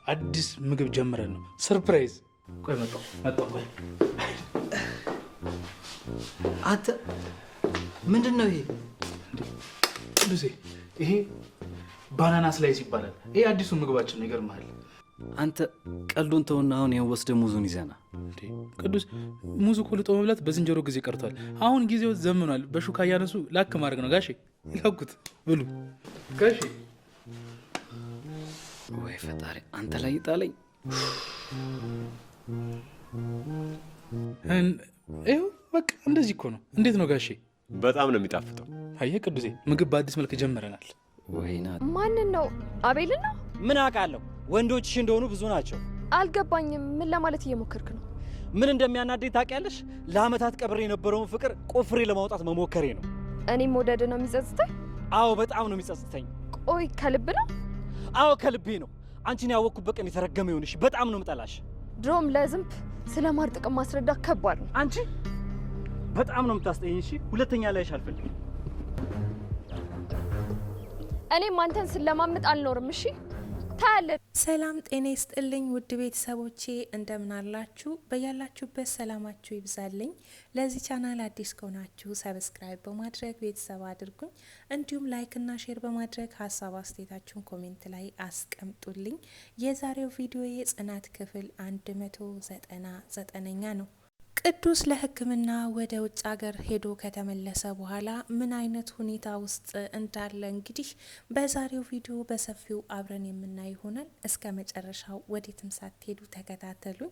አዲስ ምግብ ጀምረን ነው ሰርፕራይዝ። ቆይ መጣሁ ቆይ። አንተ ምንድነው ይሄ? ቅዱሴ ይሄ ባናና ስላይስ ይባላል። ይሄ አዲሱ ምግባችን ነው። ይገርምሃል። አንተ ቀልዱን ተውና አሁን ይሄን ወስደ ሙዙን ይዘና። ቅዱስ ሙዙ እኮ ልጦ መብላት በዝንጀሮ ጊዜ ቀርቷል። አሁን ጊዜው ዘምኗል። በሹካ እያነሱ ላክ ማድረግ ነው። ጋሼ ላኩት ብሉ። ጋሼ ወይ ፈጣሪ አንተ ላይ ይጣለኝ። ይኸው በቃ እንደዚህ እኮ ነው። እንዴት ነው ጋሼ? በጣም ነው የሚጣፍጠው። አየህ ቅዱሴ ምግብ በአዲስ መልክ ጀምረናል። ወይና ማንን ነው? አቤልን ነው? ምን አውቃለሁ? ወንዶችሽ እንደሆኑ ብዙ ናቸው። አልገባኝም። ምን ለማለት እየሞከርክ ነው? ምን እንደሚያናደኝ ታውቂያለሽ? ለአመታት ቀብሬ የነበረውን ፍቅር ቆፍሬ ለማውጣት መሞከሬ ነው። እኔም መውደድ ነው የሚጸጽተኝ? አዎ በጣም ነው የሚጸጽተኝ። ቆይ ከልብ ነው? አዎ ከልቤ ነው። አንቺን ያወቅኩበት ቀን የተረገመ ይሆንሽ። በጣም ነው የምጠላሽ። ድሮም ለዝንብ ስለ ማር ጥቅም ማስረዳት ከባድ ነው። አንቺ በጣም ነው የምታስጠይኝ። እሺ ሁለተኛ ላይሽ አልፈልግም። እኔም አንተን ስለማምጥ አልኖርም። እሺ ታያለ። ሰላም ጤና ይስጥልኝ ውድ ቤተሰቦቼ እንደምን አላችሁ? በያላችሁበት ሰላማችሁ ይብዛልኝ። ለዚህ ቻናል አዲስ ከሆናችሁ ሰብስክራይብ በማድረግ ቤተሰብ አድርጉኝ። እንዲሁም ላይክና ሼር በማድረግ ሀሳብ አስተያየታችሁን ኮሜንት ላይ አስቀምጡልኝ። የዛሬው ቪዲዮ የጽናት ክፍል 199ኛ ነው። ቅዱስ ለሕክምና ወደ ውጭ ሀገር ሄዶ ከተመለሰ በኋላ ምን አይነት ሁኔታ ውስጥ እንዳለ እንግዲህ በዛሬው ቪዲዮ በሰፊው አብረን የምናይ ይሆናል። እስከ መጨረሻው ወዴትም ሳትሄዱ ተከታተሉኝ።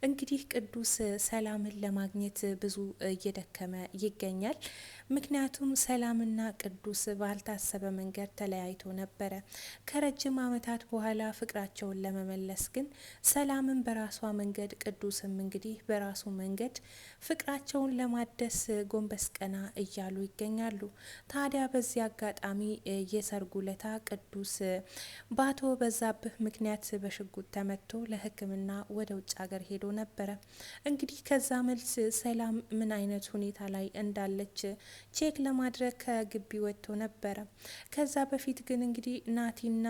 እንግዲህ ቅዱስ ሰላምን ለማግኘት ብዙ እየደከመ ይገኛል። ምክንያቱም ሰላምና ቅዱስ ባልታሰበ መንገድ ተለያይቶ ነበረ። ከረጅም ዓመታት በኋላ ፍቅራቸውን ለመመለስ ግን ሰላምን በራሷ መንገድ፣ ቅዱስም እንግዲህ በራሱ መንገድ ፍቅራቸውን ለማደስ ጎንበስ ቀና እያሉ ይገኛሉ። ታዲያ በዚህ አጋጣሚ የሰርጉ ለታ ቅዱስ በአቶ በዛብህ ምክንያት በሽጉጥ ተመቶ ለሕክምና ወደ ውጭ ሀገር ሄዶ ነበረ። እንግዲህ ከዛ መልስ ሰላም ምን አይነት ሁኔታ ላይ እንዳለች ቼክ ለማድረግ ከግቢ ወጥቶ ነበረ። ከዛ በፊት ግን እንግዲህ ናቲና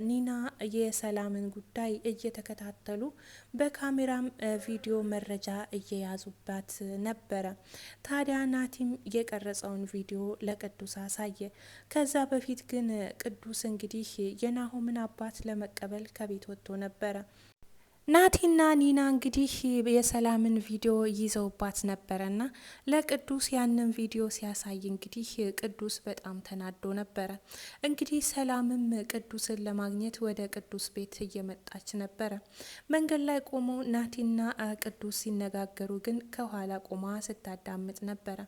ኒና የሰላምን ጉዳይ እየተከታተሉ በካሜራም ቪዲዮ መረጃ እየያዙባት ነበረ። ታዲያ ናቲም የቀረጸውን ቪዲዮ ለቅዱስ አሳየ። ከዛ በፊት ግን ቅዱስ እንግዲህ የናሆምን አባት ለመቀበል ከቤት ወጥቶ ነበረ። ናቲና ኒና እንግዲህ የሰላምን ቪዲዮ ይዘውባት ነበረና ለቅዱስ ያንን ቪዲዮ ሲያሳይ እንግዲህ ቅዱስ በጣም ተናዶ ነበረ። እንግዲህ ሰላምም ቅዱስን ለማግኘት ወደ ቅዱስ ቤት እየመጣች ነበረ። መንገድ ላይ ቆመው ናቲና ቅዱስ ሲነጋገሩ ግን ከኋላ ቆማ ስታዳምጥ ነበረ።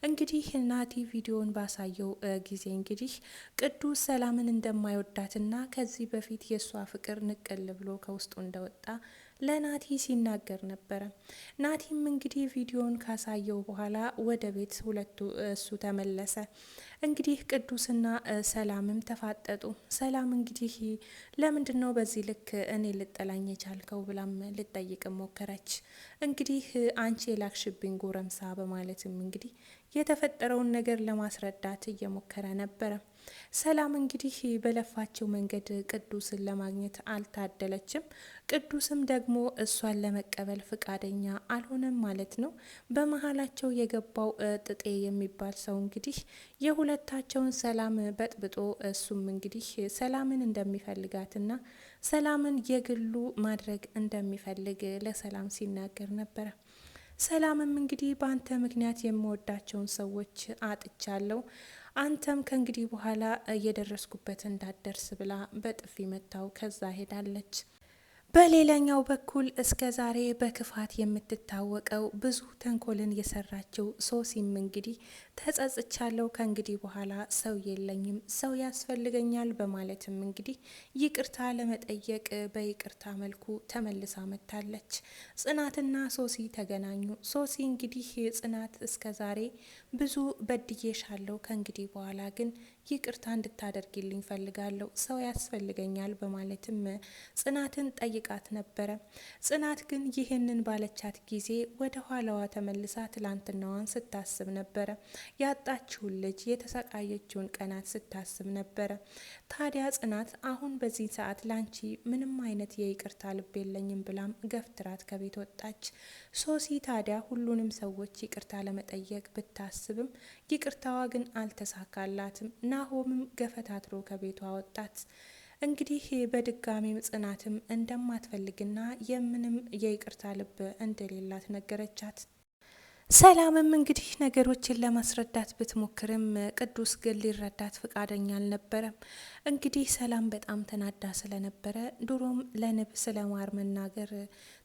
እንግዲህ ናቲ ቪዲዮን ባሳየው ጊዜ እንግዲህ ቅዱስ ሰላምን እንደማይወዳትና ከዚህ በፊት የእሷ ፍቅር ንቅል ብሎ ከውስጡ እንደወጣ ለናቲ ሲናገር ነበረ። ናቲም እንግዲህ ቪዲዮን ካሳየው በኋላ ወደ ቤት እሱ ተመለሰ። እንግዲህ ቅዱስና ሰላምም ተፋጠጡ። ሰላም እንግዲህ ለምንድን ነው በዚህ ልክ እኔ ልጠላኝ የቻልከው ብላም ልጠይቅ ሞከረች። እንግዲህ አንቺ የላክሽብኝ ጎረምሳ በማለትም እንግዲህ የተፈጠረውን ነገር ለማስረዳት እየሞከረ ነበረ። ሰላም እንግዲህ በለፋቸው መንገድ ቅዱስን ለማግኘት አልታደለችም። ቅዱስም ደግሞ እሷን ለመቀበል ፍቃደኛ አልሆነም ማለት ነው። በመሀላቸው የገባው ጥጤ የሚባል ሰው እንግዲህ የሁለታቸውን ሰላም በጥብጦ እሱም እንግዲህ ሰላምን እንደሚፈልጋትና ሰላምን የግሉ ማድረግ እንደሚፈልግ ለሰላም ሲናገር ነበረ። ሰላምም እንግዲህ በአንተ ምክንያት የምወዳቸውን ሰዎች አጥቻለሁ፣ አንተም ከእንግዲህ በኋላ እየደረስኩበት እንዳትደርስ ብላ በጥፊ መታው። ከዛ ሄዳለች። በሌላኛው በኩል እስከ ዛሬ በክፋት የምትታወቀው ብዙ ተንኮልን የሰራችው ሶሲም እንግዲህ ተጸጽቻለሁ፣ ከእንግዲህ በኋላ ሰው የለኝም፣ ሰው ያስፈልገኛል በማለትም እንግዲህ ይቅርታ ለመጠየቅ በይቅርታ መልኩ ተመልሳ መጥታለች። ጽናትና ሶሲ ተገናኙ። ሶሲ እንግዲህ ጽናት እስከ ዛሬ ብዙ በድዬሻለሁ፣ ከእንግዲህ በኋላ ግን ይቅርታ እንድታደርግልኝ ፈልጋለሁ፣ ሰው ያስፈልገኛል በማለትም ጽናትን ጠይቃት ነበረ። ጽናት ግን ይህንን ባለቻት ጊዜ ወደ ኋላዋ ተመልሳ ትላንትናዋን ስታስብ ነበረ። ያጣችውን ልጅ የተሰቃየችውን ቀናት ስታስብ ነበረ። ታዲያ ጽናት አሁን በዚህ ሰዓት ላንቺ ምንም አይነት የይቅርታ ልብ የለኝም ብላም ገፍትራት ከቤት ወጣች። ሶሲ ታዲያ ሁሉንም ሰዎች ይቅርታ ለመጠየቅ ብታስብም ይቅርታዋ ግን አልተሳካላትም። ናሆምም ገፈታትሮ ከቤቷ ወጣት። እንግዲህ በድጋሚም ጽናትም እንደማትፈልግና የምንም የይቅርታ ልብ እንደሌላት ነገረቻት። ሰላምም እንግዲህ ነገሮችን ለማስረዳት ብትሞክርም ቅዱስ ግን ሊረዳት ፍቃደኛ አልነበረም። እንግዲህ ሰላም በጣም ተናዳ ስለነበረ ድሮም ለንብ ስለ ማር መናገር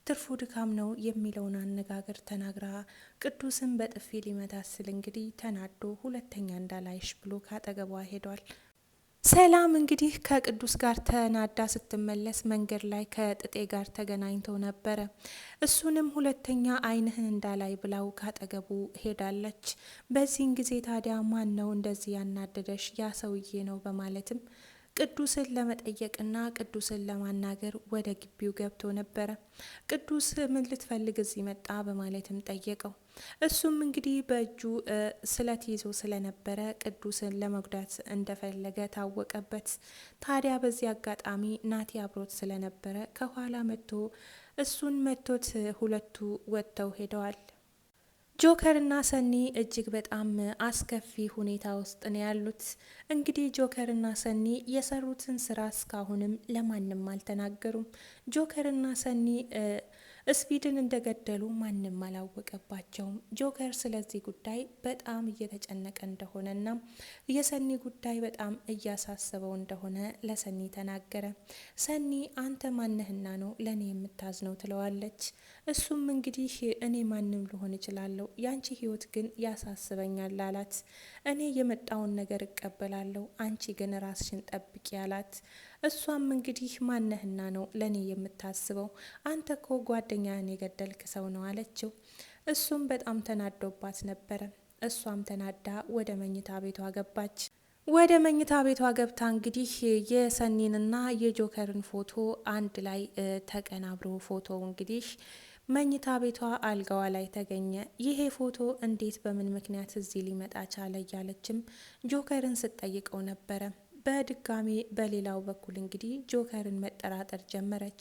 ትርፉ ድካም ነው የሚለውን አነጋገር ተናግራ ቅዱስን በጥፊ ሊመታት ስል እንግዲህ ተናዶ ሁለተኛ እንዳላይሽ ብሎ ካጠገቧ ሄዷል። ሰላም እንግዲህ ከቅዱስ ጋር ተናዳ ስትመለስ መንገድ ላይ ከጥጤ ጋር ተገናኝተው ነበረ። እሱንም ሁለተኛ ዓይንህን እንዳላይ ብላው ካጠገቡ ሄዳለች። በዚህን ጊዜ ታዲያ ማን ነው እንደዚህ ያናደደሽ? ያ ሰውዬ ነው በማለትም ቅዱስን ለመጠየቅና ቅዱስን ለማናገር ወደ ግቢው ገብቶ ነበረ። ቅዱስ ምን ልትፈልግ እዚህ መጣ በማለትም ጠየቀው። እሱም እንግዲህ በእጁ ስለት ይዞ ስለነበረ ቅዱስን ለመጉዳት እንደፈለገ ታወቀበት። ታዲያ በዚህ አጋጣሚ ናቲ አብሮት ስለነበረ ከኋላ መጥቶ እሱን መቶት ሁለቱ ወጥተው ሄደዋል። ጆከር እና ሰኒ እጅግ በጣም አስከፊ ሁኔታ ውስጥ ነው ያሉት። እንግዲህ ጆከር እና ሰኒ የሰሩትን ስራ እስካሁንም ለማንም አልተናገሩም። ጆከር እና ሰኒ ስፒድን እንደገደሉ ማንም አላወቀባቸውም። ጆከር ስለዚህ ጉዳይ በጣም እየተጨነቀ እንደሆነና የሰኒ ጉዳይ በጣም እያሳሰበው እንደሆነ ለሰኒ ተናገረ። ሰኒ አንተ ማነህና ነው ለእኔ የምታዝነው ትለዋለች። እሱም እንግዲህ እኔ ማንም ልሆን እችላለሁ፣ ያንቺ ህይወት ግን ያሳስበኛል አላት። እኔ የመጣውን ነገር እቀበላለሁ፣ አንቺ ግን ራስሽን ጠብቂ አላት። እሷም እንግዲህ ማነህና ነው ለእኔ የምታስበው? አንተ እኮ ጓደኛህን የገደልክ ሰው ነው አለችው። እሱም በጣም ተናዶባት ነበረ። እሷም ተናዳ ወደ መኝታ ቤቷ ገባች። ወደ መኝታ ቤቷ ገብታ እንግዲህ የሰኒንና የጆከርን ፎቶ አንድ ላይ ተቀናብሮ ፎቶው እንግዲህ መኝታ ቤቷ አልጋዋ ላይ ተገኘ። ይሄ ፎቶ እንዴት በምን ምክንያት እዚህ ሊመጣ ቻለ እያለችም ጆከርን ስትጠይቀው ነበረ። በድጋሚ በሌላው በኩል እንግዲህ ጆከርን መጠራጠር ጀመረች።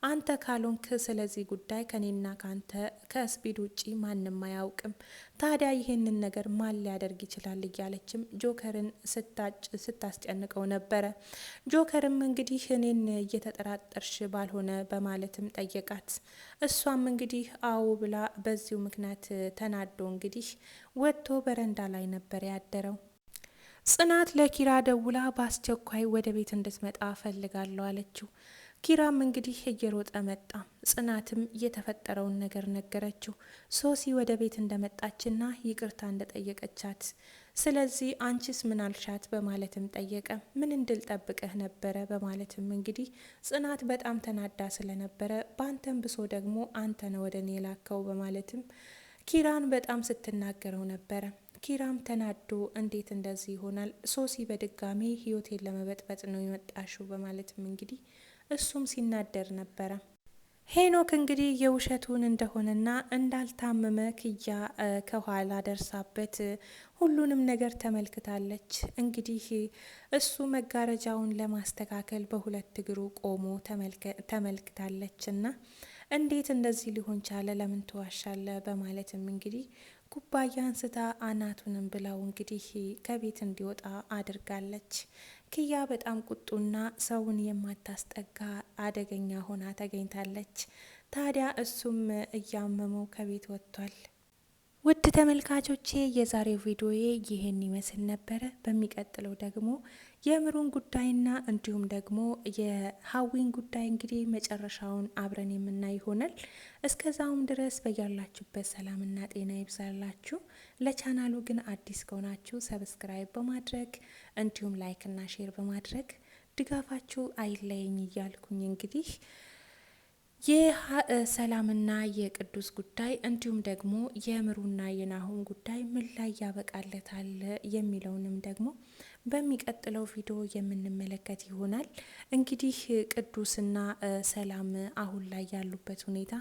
አንተ ካልሆንክ ስለዚህ ጉዳይ ከኔና ካንተ ከስፒድ ውጪ ማንም አያውቅም። ታዲያ ይህንን ነገር ማን ሊያደርግ ይችላል እያለችም ጆከርን ስታስጨንቀው ነበረ። ጆከርም እንግዲህ እኔን እየተጠራጠርሽ ባልሆነ በማለትም ጠየቃት። እሷም እንግዲህ አዎ ብላ በዚሁ ምክንያት ተናዶ እንግዲህ ወጥቶ በረንዳ ላይ ነበር ያደረው። ጽናት ለኪራ ደውላ በአስቸኳይ ወደ ቤት እንድትመጣ ፈልጋለሁ አለችው። ኪራም እንግዲህ እየሮጠ መጣ። ጽናትም የተፈጠረውን ነገር ነገረችው። ሶሲ ወደ ቤት እንደመጣችና ይቅርታ እንደጠየቀቻት፣ ስለዚህ አንቺስ ምን አልሻት በማለትም ጠየቀ። ምን እንድል ጠብቀህ ነበረ በማለትም እንግዲህ ጽናት በጣም ተናዳ ስለነበረ በአንተም ብሶ ደግሞ አንተነ ወደ እኔ ላከው በማለትም ኪራን በጣም ስትናገረው ነበረ። ኪራም ተናዶ እንዴት እንደዚህ ይሆናል? ሶሲ በድጋሚ ህይወቴን ለመበጥበጥ ነው የመጣሽው በማለትም እንግዲህ እሱም ሲናደር ነበረ። ሄኖክ እንግዲህ የውሸቱን እንደሆነና እንዳልታመመ ክያ ከኋላ ደርሳበት ሁሉንም ነገር ተመልክታለች። እንግዲህ እሱ መጋረጃውን ለማስተካከል በሁለት እግሩ ቆሞ ተመልክታለች እና እንዴት እንደዚህ ሊሆን ቻለ? ለምን ትዋሻለ? በማለትም እንግዲህ ኩባያ አንስታ አናቱንም ብላው እንግዲህ ከቤት እንዲወጣ አድርጋለች። ክያ በጣም ቁጡና ሰውን የማታስጠጋ አደገኛ ሆና ተገኝታለች። ታዲያ እሱም እያመመው ከቤት ወጥቷል። ውድ ተመልካቾቼ የዛሬው ቪዲዮዬ ይህን ይመስል ነበረ። በሚቀጥለው ደግሞ የምሩን ጉዳይና እንዲሁም ደግሞ የሀዊን ጉዳይ እንግዲህ መጨረሻውን አብረን የምናይ ይሆናል። እስከዛውም ድረስ በያላችሁበት ሰላምና ጤና ይብዛላችሁ። ለቻናሉ ግን አዲስ ከሆናችሁ ሰብስክራይብ በማድረግ እንዲሁም ላይክና ሼር በማድረግ ድጋፋችሁ አይለየኝ እያልኩኝ እንግዲህ የሰላምና የቅዱስ ጉዳይ እንዲሁም ደግሞ የምሩና የናሆም ጉዳይ ምን ላይ ያበቃለታል የሚለውንም ደግሞ በሚቀጥለው ቪዲዮ የምንመለከት ይሆናል። እንግዲህ ቅዱስና ሰላም አሁን ላይ ያሉበት ሁኔታ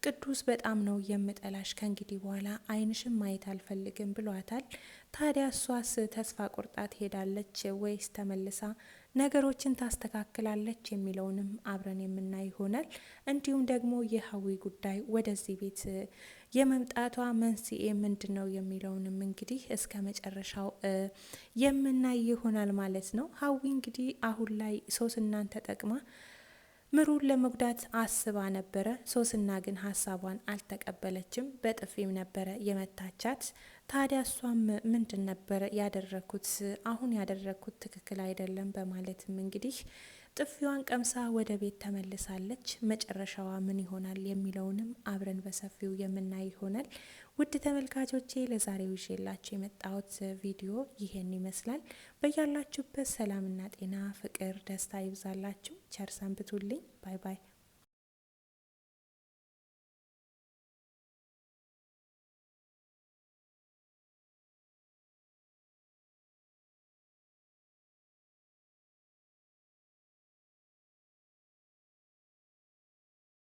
ቅዱስ በጣም ነው የምጠላሽ፣ ከእንግዲህ በኋላ ዓይንሽም ማየት አልፈልግም ብሏታል። ታዲያ እሷስ ተስፋ ቆርጣ ትሄዳለች ወይስ ተመልሳ ነገሮችን ታስተካክላለች የሚለውንም አብረን የምናይ ይሆናል። እንዲሁም ደግሞ የሀዊ ጉዳይ ወደዚህ ቤት የመምጣቷ መንስኤ ምንድን ነው የሚለውንም እንግዲህ እስከ መጨረሻው የምናይ ይሆናል ማለት ነው። ሀዊ እንግዲህ አሁን ላይ ሶስናን ተጠቅማ ምሩን ለመጉዳት አስባ ነበረ። ሶስና ግን ሀሳቧን አልተቀበለችም። በጥፊም ነበረ የመታቻት። ታዲያ እሷም ምንድን ነበረ ያደረኩት? አሁን ያደረኩት ትክክል አይደለም በማለትም እንግዲህ ጥፊዋን ቀምሳ ወደ ቤት ተመልሳለች። መጨረሻዋ ምን ይሆናል የሚለውንም አብረን በሰፊው የምናይ ይሆናል። ውድ ተመልካቾቼ ለዛሬው ይዤላችሁ የመጣሁት ቪዲዮ ይሄን ይመስላል። በያላችሁበት ሰላምና ጤና፣ ፍቅር፣ ደስታ ይብዛላችሁ። ቸር ሰንብቱልኝ። ባይ ባይ።